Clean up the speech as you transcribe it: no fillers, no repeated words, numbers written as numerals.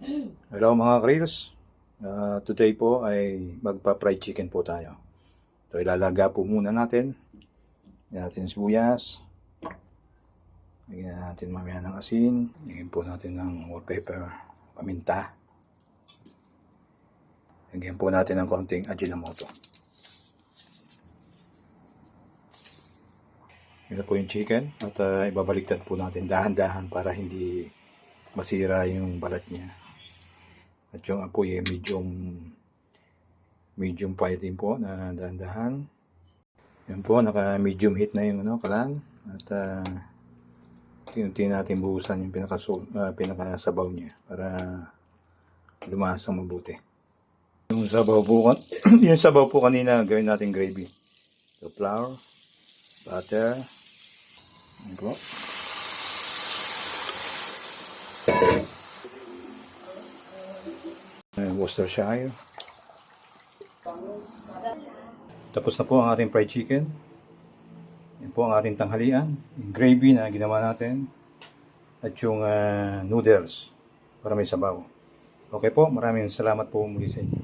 Hello mga Krills. Today po ay magpa-fried chicken po tayo. So ilalaga po muna natin. Lagyan natin sibuyas. Lagyan natin mamaya ng asin. Lagyan po natin ng whole pepper, paminta. Lagyan po natin ng konting Ajinomoto. Ito po yung chicken at ibabaliktad po natin dahan-dahan para hindi masira yung balat niya. At yung apoy ay medium fire din po na dahan-dahan. Yan po, naka medium heat na yung kalan. At unti natin buhusan yung pinakasabaw niya para lumasang mabuti. Yung sabaw po, yung sabaw po kanina gawin natin gravy. So flour, butter, yan po. Worcestershire. Tapos na po ang ating fried chicken. Yan po ang ating tanghalian. Yung gravy na ginawa natin. At yung noodles para may sabaw. Okay po, maraming salamat po muli sa inyo.